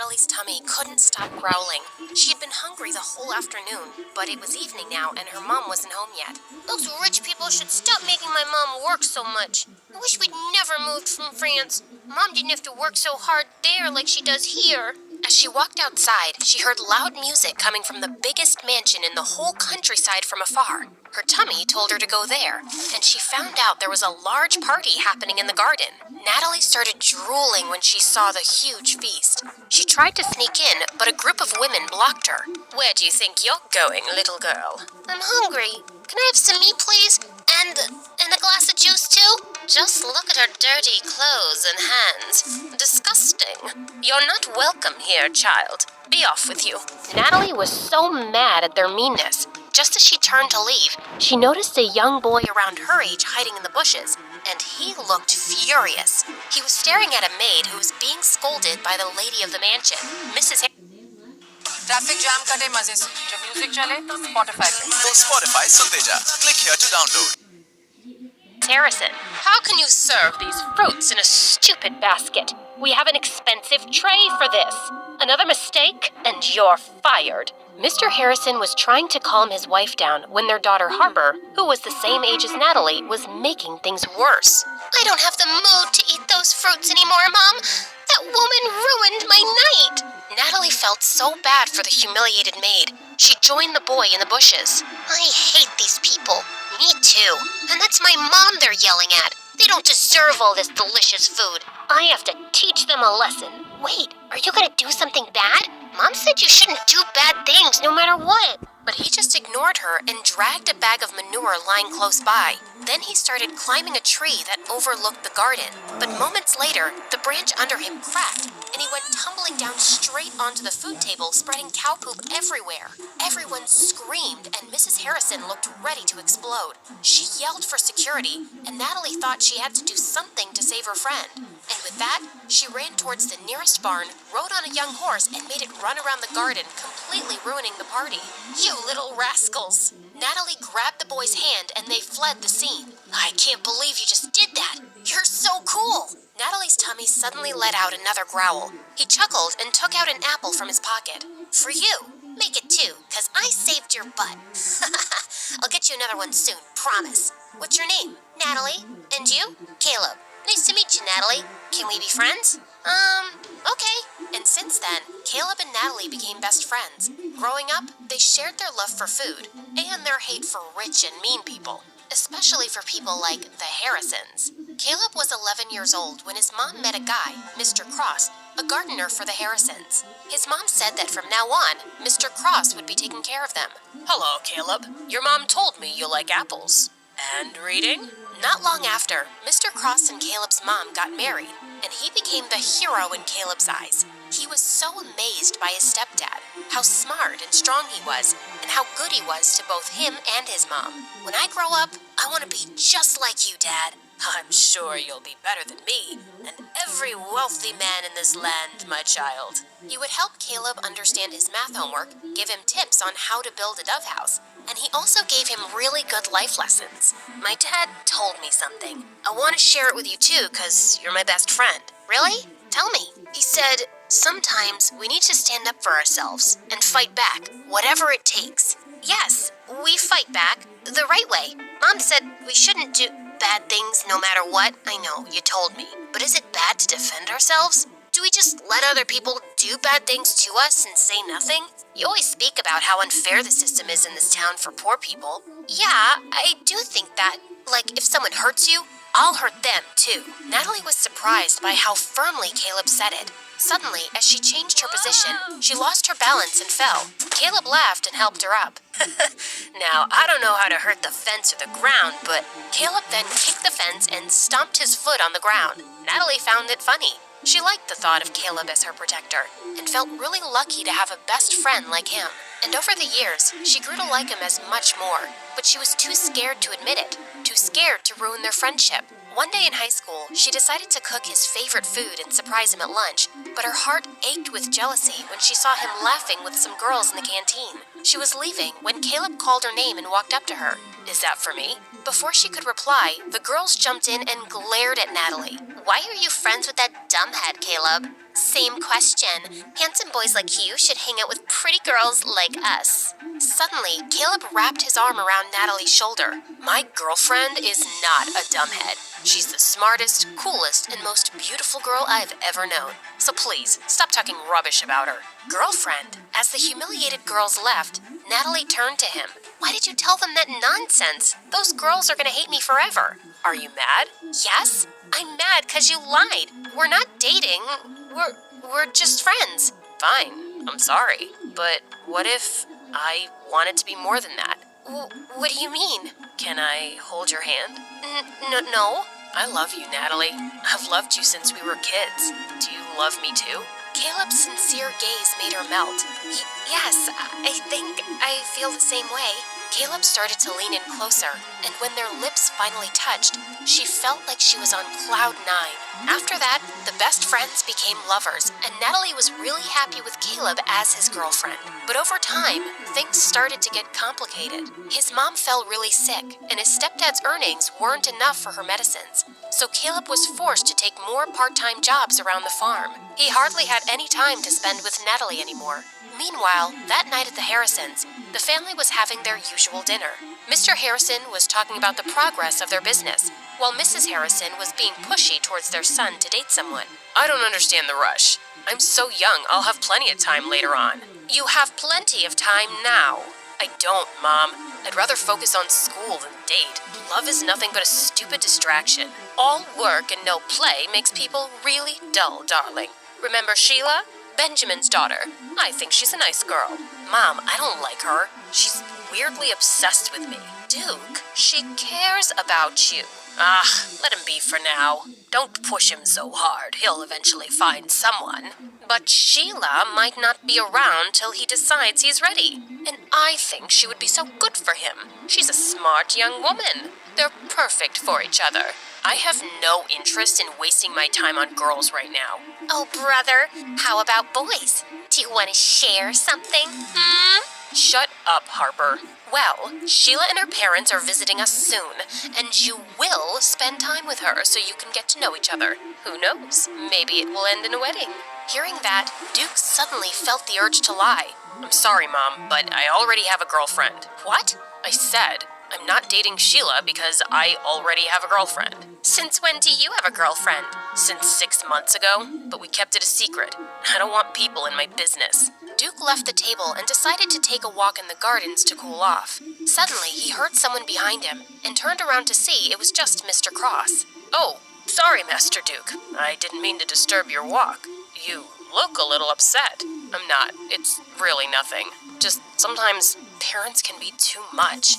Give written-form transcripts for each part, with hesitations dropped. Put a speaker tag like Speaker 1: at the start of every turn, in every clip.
Speaker 1: Natalie's tummy couldn't stop growling. She had been hungry the whole afternoon, but it was evening now and her mom wasn't home yet. Those rich people should stop making my mom work so much. I wish we'd never moved from France. Mom didn't have to work so hard there like she does here. As she walked outside, she heard loud music coming from the biggest mansion in the whole countryside from afar. Her tummy told her to go there, and she found out there was a large party happening in the garden. Natalie started drooling when she saw the huge feast. She tried to sneak in, but a group of women blocked her. Where do you think you're going, little girl? I'm hungry. Can I have some meat, please? And a glass of juice, too? Just look at her dirty clothes and hands. Disgusting. You're not welcome here, child. Be off with you. Natalie was so mad at their meanness. Just as she turned to leave, she noticed a young boy around her age hiding in the bushes, and he looked furious. He was staring at a maid who was being scolded by the lady of the mansion, Mrs.
Speaker 2: Traffic jam कटे मजे से जब music चले तो Spotify पे
Speaker 3: तो Spotify सुनते जा. Click here to download.
Speaker 1: Harrison, how can you serve these fruits in a stupid basket? We have an expensive tray for this. Another mistake, and you're fired. Mr. Harrison was trying to calm his wife down when their daughter Harper, who was the same age as Natalie, was making things worse. I don't have the mood to eat those fruits anymore, Mom. That woman ruined my night. Natalie felt so bad for the humiliated maid. She joined the boy in the bushes. I hate these people. Me too. And that's my mom they're yelling at. They don't deserve all this delicious food. I have to teach them a lesson. Wait, are you gonna do something bad? Mom said you shouldn't do bad things no matter what. But he just ignored her and dragged a bag of manure lying close by. Then he started climbing a tree that overlooked the garden. But moments later, the branch under him cracked, and he went tumbling down straight onto the food table, spreading cow poop everywhere. Everyone screamed, and Mrs. Harrison looked ready to explode. She yelled for security, and Natalie thought she had to do something to save her friend. And with that, she ran towards the nearest barn, rode on a young horse, and made it run around the garden, completely ruining the party. You little rascals! Natalie grabbed the boy's hand and they fled the scene. I can't believe you just did that! You're so cool! Natalie's tummy suddenly let out another growl. He chuckled and took out an apple from his pocket. For you! Make it two, 'cause I saved your butt. I'll get you another one soon, promise. What's your name? Natalie. And you? Caleb. Nice to meet you, Natalie. Can we be friends? Okay. And since then, Caleb and Natalie became best friends. Growing up, they shared their love for food and their hate for rich and mean people, especially for people like the Harrisons. Caleb was 11 years old when his mom met a guy, Mr. Cross, a gardener for the Harrisons. His mom said that from now on, Mr. Cross would be taking care of them. Hello, Caleb. Your mom told me you like apples. And reading? Not long after, Mr. Cross and Caleb's mom got married, and he became the hero in Caleb's eyes. He was so amazed by his stepdad, how smart and strong he was, and how good he was to both him and his mom. When I grow up, I want to be just like you, Dad. I'm sure you'll be better than me, and every wealthy man in this land, my child. He would help Caleb understand his math homework, give him tips on how to build a dove house, and he also gave him really good life lessons. My dad told me something. I want to share it with you too, 'cause you're my best friend. Really? Tell me. He said, sometimes we need to stand up for ourselves and fight back, whatever it takes. Yes, we fight back the right way. Mom said we shouldn't do bad things no matter what. I know, you told me. But is it bad to defend ourselves? Do we just let other people do bad things to us and say nothing? You always speak about how unfair the system is in this town for poor people. Yeah, I do think that. Like, if someone hurts you, I'll hurt them too. Natalie was surprised by how firmly Caleb said it. Suddenly, as she changed her position, she lost her balance and fell. Caleb laughed and helped her up. Now, I don't know how to hurt the fence or the ground, but Caleb then kicked the fence and stomped his foot on the ground. Natalie found it funny. She liked the thought of Caleb as her protector and felt really lucky to have a best friend like him. And over the years, she grew to like him as much more, but she was too scared to admit it, too scared to ruin their friendship. One day in high school, she decided to cook his favorite food and surprise him at lunch, but her heart ached with jealousy when she saw him laughing with some girls in the canteen. She was leaving when Caleb called her name and walked up to her. Is that for me? Before she could reply, the girls jumped in and glared at Natalie. Why are you friends with that dumbhead, Caleb? Same question. Handsome boys like you should hang out with pretty girls like us. Suddenly, Caleb wrapped his arm around Natalie's shoulder. My girlfriend is not a dumbhead. She's the smartest, coolest, and most beautiful girl I've ever known. So please, stop talking rubbish about her. Girlfriend? As the humiliated girls left, Natalie turned to him. Why did you tell them that nonsense? Those girls are gonna hate me forever. Are you mad? Yes, I'm mad because you lied. We're not dating. We're just friends. Fine, I'm sorry. But what if I want it to be more than that? What do you mean? Can I hold your hand? No. I love you, Natalie. I've loved you since we were kids. Do you love me too? Caleb's sincere gaze made her melt. Yes, I think I feel the same way. Caleb started to lean in closer, and when their lips finally touched, she felt like she was on cloud 9. After that, the best friends became lovers, and Natalie was really happy with Caleb as his girlfriend. But over time, things started to get complicated. His mom fell really sick, and his stepdad's earnings weren't enough for her medicines. So Caleb was forced to take more part-time jobs around the farm. He hardly had any time to spend with Natalie anymore. Meanwhile, that night at the Harrisons, the family was having their usual dinner. Mr. Harrison was talking about the progress of their business, while Mrs. Harrison was being pushy towards their son to date someone. I don't understand the rush. I'm so young, I'll have plenty of time later on. You have plenty of time now. I don't, Mom. I'd rather focus on school than date. Love is nothing but a stupid distraction. All work and no play makes people really dull, darling. Remember Sheila? Benjamin's daughter. I think she's a nice girl. Mom, I don't like her. She's weirdly obsessed with me. Duke, she cares about you. Let him be for now. Don't push him so hard. He'll eventually find someone. But Sheila might not be around till he decides he's ready. And I think she would be so good for him. She's a smart young woman. They're perfect for each other. I have no interest in wasting my time on girls right now. Oh, brother, how about boys? Do you want to share something? Shut up, Harper. Well, Sheila and her parents are visiting us soon, and you will spend time with her so you can get to know each other. Who knows? Maybe it will end in a wedding. Hearing that, Duke suddenly felt the urge to lie. I'm sorry, Mom, but I already have a girlfriend. What? I said, I'm not dating Sheila because I already have a girlfriend. Since when do you have a girlfriend? Since 6 months ago, but we kept it a secret. I don't want people in my business. Duke left the table and decided to take a walk in the gardens to cool off. Suddenly, he heard someone behind him and turned around to see it was just Mr. Cross. Oh, sorry, Master Duke. I didn't mean to disturb your walk. You look a little upset. I'm not. It's really nothing. Just sometimes parents can be too much.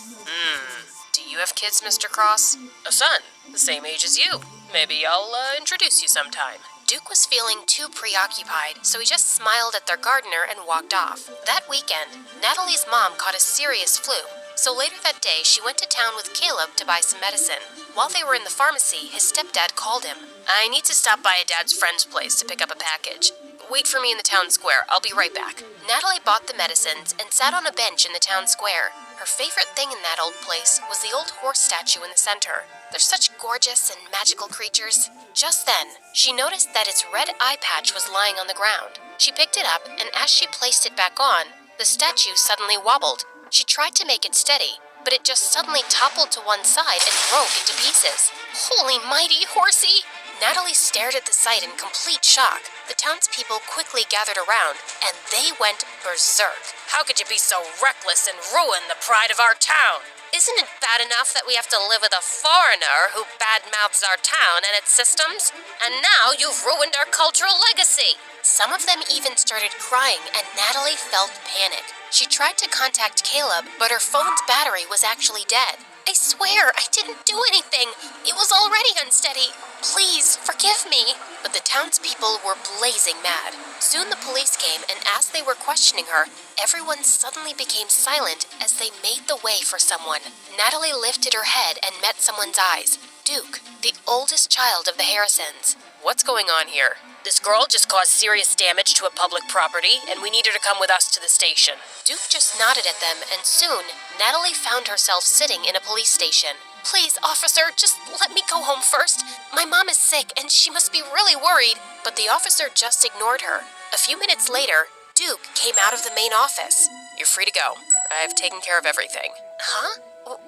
Speaker 1: Do you have kids, Mr. Cross? A son, the same age as you. Maybe I'll introduce you sometime. Duke was feeling too preoccupied, so he just smiled at their gardener and walked off. That weekend, Natalie's mom caught a serious flu, so later that day she went to town with Caleb to buy some medicine. While they were in the pharmacy, his stepdad called him. I need to stop by a dad's friend's place to pick up a package. Wait for me in the town square. I'll be right back. Natalie bought the medicines and sat on a bench in the town square. Her favorite thing in that old place was the old horse statue in the center. They're such gorgeous and magical creatures. Just then, she noticed that its red eye patch was lying on the ground. She picked it up, and as she placed it back on, the statue suddenly wobbled. She tried to make it steady, but it just suddenly toppled to one side and broke into pieces. Holy mighty horsey! Natalie stared at the sight in complete shock. The townspeople quickly gathered around, and they went berserk. How could you be so reckless and ruin the pride of our town? Isn't it bad enough that we have to live with a foreigner who badmouths our town and its systems? And now you've ruined our cultural legacy. Some of them even started crying, and Natalie felt panic. She tried to contact Caleb, but her phone's battery was actually dead. I swear, I didn't do anything. It was already unsteady. Please, forgive me. But the townspeople were blazing mad. Soon the police came, and as they were questioning her, everyone suddenly became silent as they made the way for someone. Natalie lifted her head and met someone's eyes. Duke, the oldest child of the Harrisons. What's going on here? This girl just caused serious damage to a public property, and we need her to come with us to the station. Duke just nodded at them, and soon, Natalie found herself sitting in a police station. Please, officer, just let me go home first. My mom is sick and she must be really worried. But the officer just ignored her. A few minutes later, Duke came out of the main office. You're free to go. I've taken care of everything. Huh?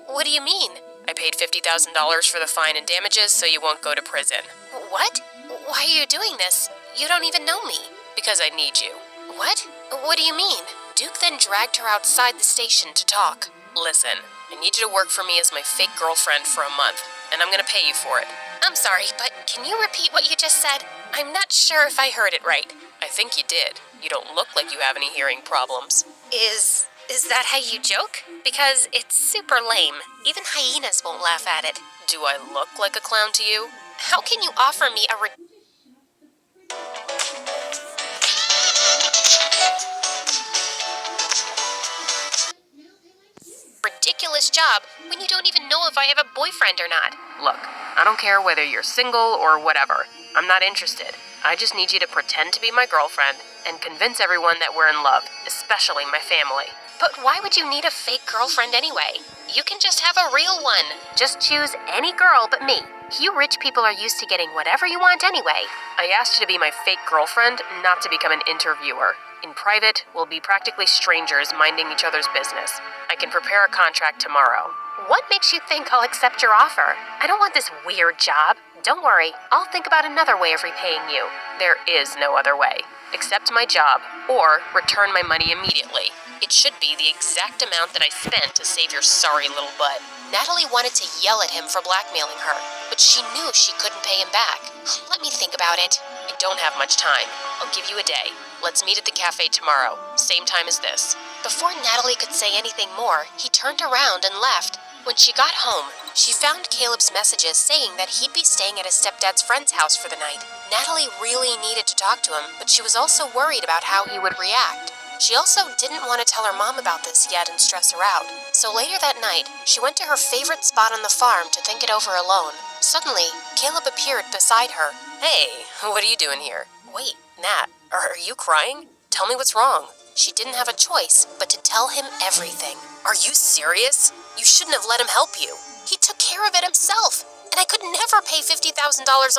Speaker 1: What do you mean? I paid $50,000 for the fine and damages so you won't go to prison. What? Why are you doing this? You don't even know me. Because I need you. What? What do you mean? Duke then dragged her outside the station to talk. Listen, I need you to work for me as my fake girlfriend for a month, and I'm gonna pay you for it. I'm sorry, but can you repeat what you just said? I'm not sure if I heard it right. I think you did. You don't look like you have any hearing problems. Is that how you joke? Because it's super lame. Even hyenas won't laugh at it. Do I look like a clown to you? How can you offer me a ridiculous job when you don't even know if I have a boyfriend or not? Look, I don't care whether you're single or whatever. I'm not interested. I just need you to pretend to be my girlfriend and convince everyone that we're in love, especially my family. But why would you need a fake girlfriend anyway? You can just have a real one. Just choose any girl but me. You rich people are used to getting whatever you want anyway. I asked you to be my fake girlfriend, not to become an interviewer. In private, we'll be practically strangers minding each other's business. I can prepare a contract tomorrow. What makes you think I'll accept your offer? I don't want this weird job. Don't worry, I'll think about another way of repaying you. There is no other way. Accept my job, or return my money immediately. It should be the exact amount that I spent to save your sorry little butt. Natalie wanted to yell at him for blackmailing her, but she knew she couldn't pay him back. Let me think about it. I don't have much time. I'll give you a day. Let's meet at the cafe tomorrow, same time as this. Before Natalie could say anything more, he turned around and left. When she got home, she found Caleb's messages saying that he'd be staying at his stepdad's friend's house for the night. Natalie really needed to talk to him, but she was also worried about how he would react. She also didn't want to tell her mom about this yet and stress her out. So later that night, she went to her favorite spot on the farm to think it over alone. Suddenly, Caleb appeared beside her. Hey, what are you doing here? Wait, Nat, are you crying? Tell me what's wrong. She didn't have a choice but to tell him everything. Are you serious? You shouldn't have let him help you. He took care of it himself, and I could never pay $50,000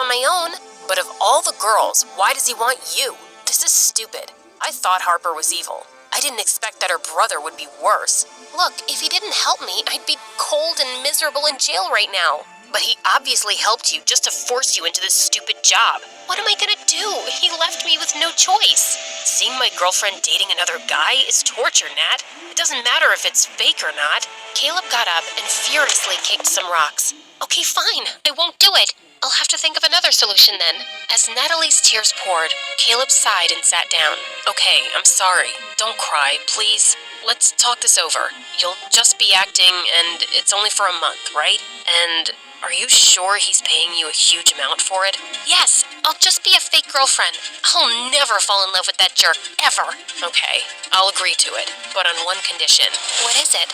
Speaker 1: on my own. But of all the girls, why does he want you? This is stupid. I thought Harper was evil. I didn't expect that her brother would be worse. Look, if he didn't help me, I'd be cold and miserable in jail right now. But he obviously helped you just to force you into this stupid job. What am I gonna do? He left me with no choice. Seeing my girlfriend dating another guy is torture, Nat. It doesn't matter if it's fake or not. Caleb got up and furiously kicked some rocks. Okay, fine. I won't do it. I'll have to think of another solution then. As Natalie's tears poured, Caleb sighed and sat down. Okay, I'm sorry. Don't cry, please. Let's talk this over. You'll just be acting, and it's only for a month, right? And are you sure he's paying you a huge amount for it? Yes, I'll just be a fake girlfriend. I'll never fall in love with that jerk, ever. Okay, I'll agree to it, but on one condition. What is it?